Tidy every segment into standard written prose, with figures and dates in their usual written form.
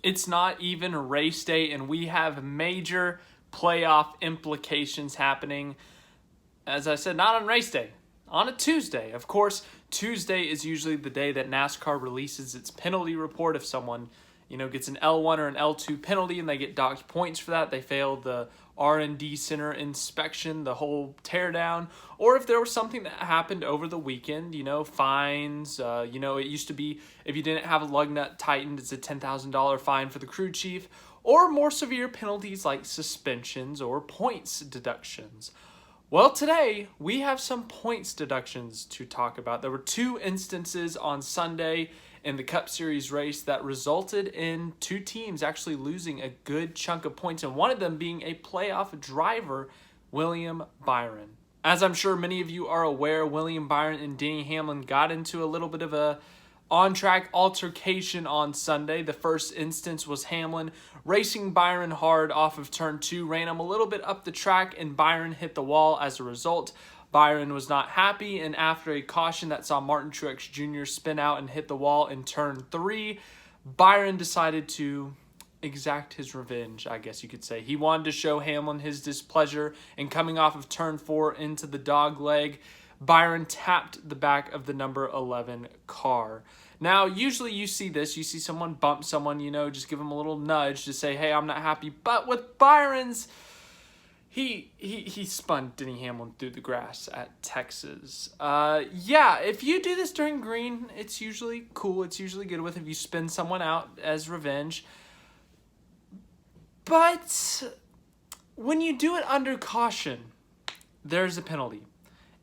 It's not even race day, and we have major playoff implications happening. As I said, not on race day, on a Tuesday. Of course, Tuesday is usually the day that NASCAR releases its penalty report. If someone, gets an L1 or an L2 penalty and they get docked points for that, they failed the R&D center inspection, the whole teardown, or if there was something that happened over the weekend, fines. It used to be if you didn't have a lug nut tightened, it's a $10,000 fine for the crew chief, or more severe penalties like suspensions or points deductions. Well, today we have some points deductions to talk about. There were two instances on Sunday in the Cup Series race that resulted in two teams actually losing a good chunk of points, and one of them being a playoff driver, William Byron. As I'm sure many of you are aware, William Byron and Denny Hamlin got into a little bit of a on-track altercation on Sunday. The first instance was Hamlin racing Byron hard off of turn 2, ran him a little bit up the track, and Byron hit the wall. As a result, Byron was not happy, and after a caution that saw Martin Truex Jr. spin out and hit the wall in turn 3, Byron decided to exact his revenge, I guess you could say. He wanted to show Hamlin his displeasure, and coming off of turn 4 into the dog leg, Byron tapped the back of the number 11 car. Now, usually you see this. You see someone bump someone, just give them a little nudge to say, hey, I'm not happy. But with Byron's, he spun Denny Hamlin through the grass at Texas. If you do this during green, it's usually cool. It's usually good with if you spin someone out as revenge. But when you do it under caution, there's a penalty.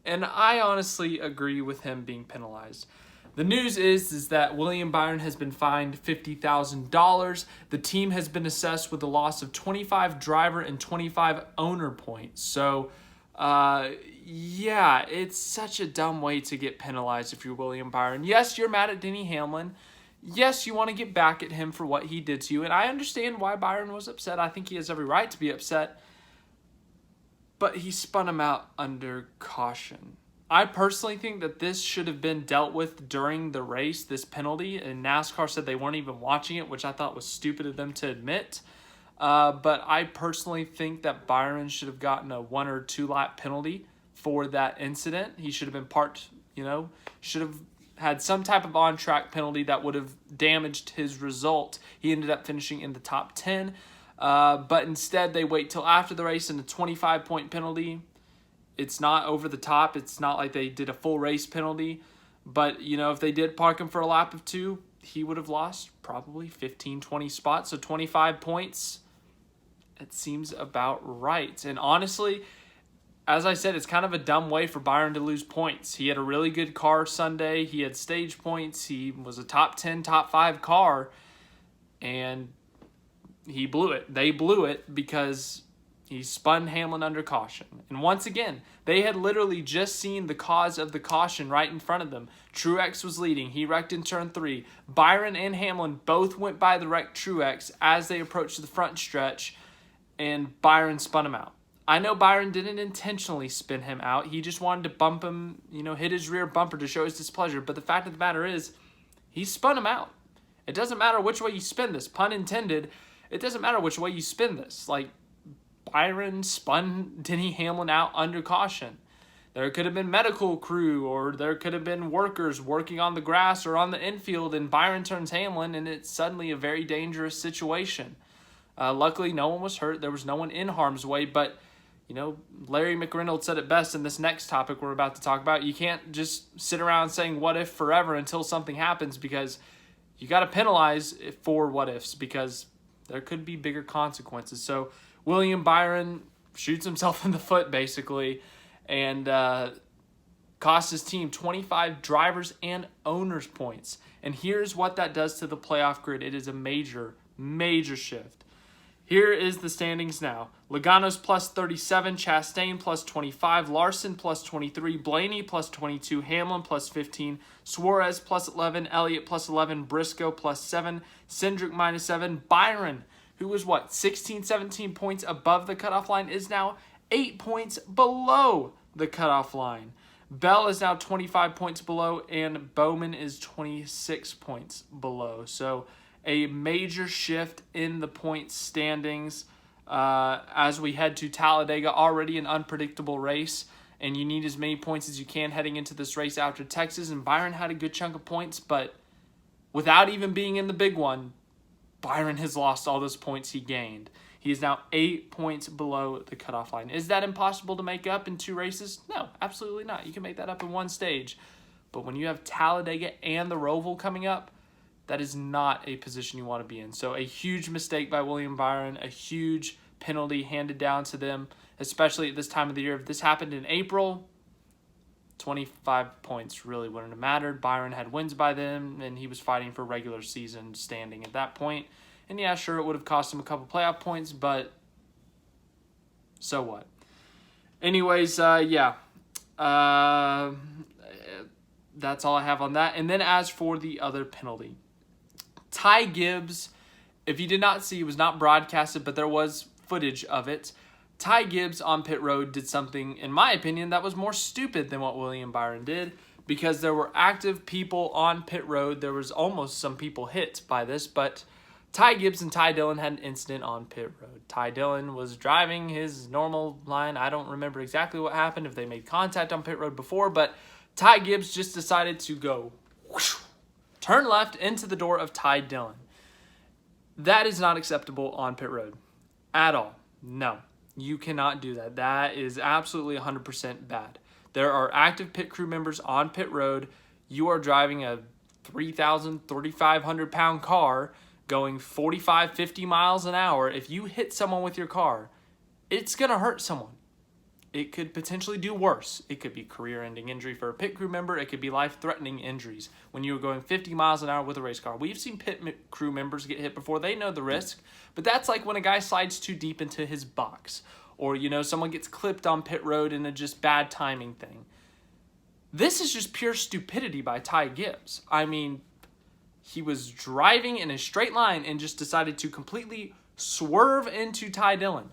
And I honestly agree with him being penalized. The news is that William Byron has been fined $50,000. The team has been assessed with a loss of 25 driver and 25 owner points. So, it's such a dumb way to get penalized if you're William Byron. Yes, you're mad at Denny Hamlin. Yes, you want to get back at him for what he did to you. And I understand why Byron was upset. I think he has every right to be upset. But he spun him out under caution. I personally think that this should have been dealt with during the race, this penalty, and NASCAR said they weren't even watching it, which I thought was stupid of them to admit. But I personally think that Byron should have gotten a 1 or 2 lap penalty for that incident. He should have been parked, should have had some type of on-track penalty that would have damaged his result. He ended up finishing in the top 10. But instead, they wait till after the race and a 25-point penalty. It's not over the top. It's not like they did a full race penalty. But, if they did park him for a lap of 2, he would have lost probably 15, 20 spots. So 25 points, it seems about right. And honestly, as I said, it's kind of a dumb way for Byron to lose points. He had a really good car Sunday. He had stage points. He was a top 10, top 5 car. And he blew it. They blew it because he spun Hamlin under caution. And once again, they had literally just seen the cause of the caution right in front of them. Truex was leading. He wrecked in turn 3. Byron and Hamlin both went by the wrecked Truex as they approached the front stretch, and Byron spun him out. I know Byron didn't intentionally spin him out. He just wanted to bump him, hit his rear bumper to show his displeasure. But the fact of the matter is, he spun him out. It doesn't matter which way you spin this, pun intended. It doesn't matter which way you spin this. Like, Byron spun Denny Hamlin out under caution. There could have been medical crew, or there could have been workers working on the grass or on the infield, and Byron turns Hamlin, and it's suddenly a very dangerous situation. Luckily, no one was hurt. There was no one in harm's way, but, Larry McReynolds said it best in this next topic we're about to talk about. You can't just sit around saying what if forever until something happens, because you got to penalize for what ifs, because there could be bigger consequences. So William Byron shoots himself in the foot, basically, and costs his team 25 drivers and owners points. And here's what that does to the playoff grid. It is a major, major shift. Here is the standings now. Logano's plus 37, Chastain plus 25, Larson plus 23, Blaney plus 22, Hamlin plus 15, Suarez plus 11, Elliott plus 11, Briscoe plus 7, Cindric minus 7, Byron, who was 16, 17 points above the cutoff line, is now 8 points below the cutoff line. Bell is now 25 points below, and Bowman is 26 points below. So a major shift in the points standings as we head to Talladega, already an unpredictable race, and you need as many points as you can heading into this race after Texas. And Byron had a good chunk of points, but without even being in the big one, Byron has lost all those points he gained. He is now 8 points below the cutoff line. Is that impossible to make up in 2 races? No, absolutely not. You can make that up in one stage. But when you have Talladega and the Roval coming up, that is not a position you want to be in. So a huge mistake by William Byron, a huge penalty handed down to them, especially at this time of the year. If this happened in April, 25 points really wouldn't have mattered. Byron had wins by then, and he was fighting for regular season standing at that point. And yeah, sure, it would have cost him a couple playoff points, but so what? Anyways, yeah. That's all I have on that. And then as for the other penalty, Ty Gibbs, if you did not see, it was not broadcasted, but there was footage of it. Ty Gibbs on pit road did something, in my opinion, that was more stupid than what William Byron did, because there were active people on pit road. There was almost some people hit by this, but Ty Gibbs and Ty Dillon had an incident on pit road. Ty Dillon was driving his normal line. I don't remember exactly what happened, if they made contact on pit road before, but Ty Gibbs just decided to go whoosh, turn left into the door of Ty Dillon. That is not acceptable on pit road at all. No, you cannot do that. That is absolutely 100% bad. There are active pit crew members on pit road. You are driving a 3,000, 3,500 pound car going 45, 50 miles an hour. If you hit someone with your car, it's going to hurt someone. It could potentially do worse. It could be career-ending injury for a pit crew member. It could be life-threatening injuries when you're going 50 miles an hour with a race car. We've seen pit crew members get hit before. They know the risk, but that's like when a guy slides too deep into his box, or, you know, someone gets clipped on pit road in a just bad timing thing. This is just pure stupidity by Ty Gibbs. I mean, he was driving in a straight line and just decided to completely swerve into Ty Dillon.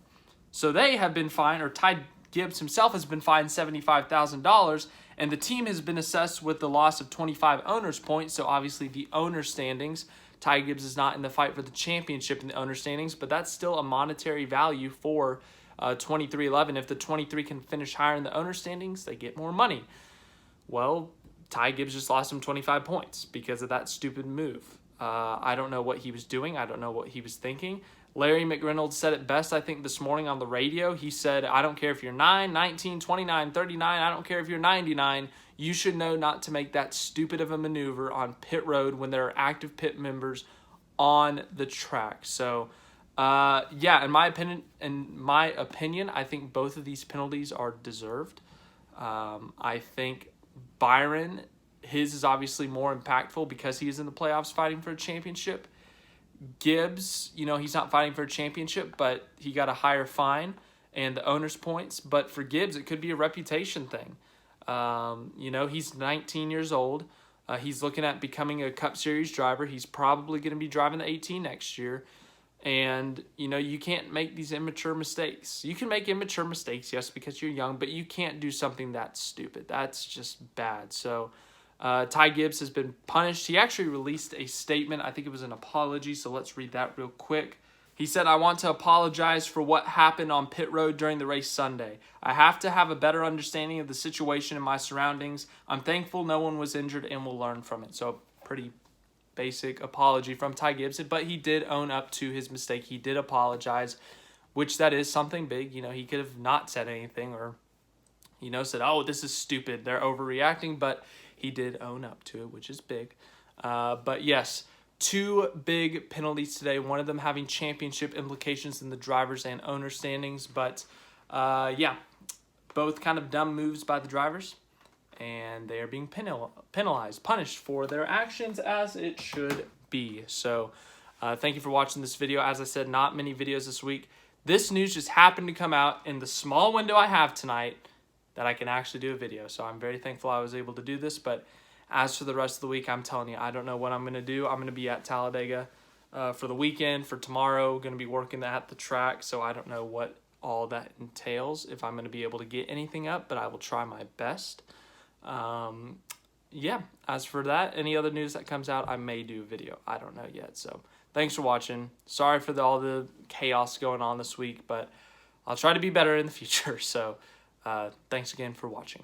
So they have been fined, or Ty Gibbs himself has been fined $75,000, and the team has been assessed with the loss of 25 owners' points. So obviously the owner standings, Ty Gibbs is not in the fight for the championship in the owner standings, but that's still a monetary value for 2311. If the 23 can finish higher in the owner standings, they get more money. Well, Ty Gibbs just lost him 25 points because of that stupid move. I don't know what he was doing. I don't know what he was thinking. Larry McReynolds said it best, I think, this morning on the radio. He said, I don't care if you're 9, 19, 29, 39. I don't care if you're 99. You should know not to make that stupid of a maneuver on pit road when there are active pit members on the track. So, yeah, in my opinion, I think both of these penalties are deserved. I think Byron, his is obviously more impactful because he is in the playoffs fighting for a championship. Gibbs, you know, he's not fighting for a championship, but he got a higher fine and the owner's points. But for Gibbs, it could be a reputation thing. You know, he's 19 years old. He's looking at becoming a Cup Series driver. He's probably going to be driving the 18 next year. And, you know, you can't make these immature mistakes. You can make immature mistakes, yes, because you're young, but you can't do something that stupid. That's just bad. So Ty Gibbs has been punished. He actually released a statement. I think it was an apology, so let's read that real quick. He said, I want to apologize for what happened on pit road during the race Sunday. I have to have a better understanding of the situation and my surroundings. I'm thankful no one was injured and will learn from it. So pretty basic apology from Ty Gibbs, but he did own up to his mistake. He did apologize, which that is something big. You know, he could have not said anything or, you know, said, oh, this is stupid, they're overreacting, but he did own up to it, which is big. But yes, 2 big penalties today, one of them having championship implications in the drivers and owner standings. But yeah, both kind of dumb moves by the drivers, and they are being penalized, punished for their actions as it should be. So thank you for watching this video. As I said, not many videos this week. This news just happened to come out in the small window I have tonight that I can actually do a video. So I'm very thankful I was able to do this. But as for the rest of the week, I'm telling you, I don't know what I'm going to do. I'm going to be at Talladega for the weekend, for tomorrow. Going to be working at the track, so I don't know what all that entails, if I'm going to be able to get anything up, but I will try my best. Yeah, as for that, any other news that comes out, I may do a video. I don't know yet. So Thanks for watching. Sorry for all the chaos going on this week, but I'll try to be better in the future. So thanks again for watching.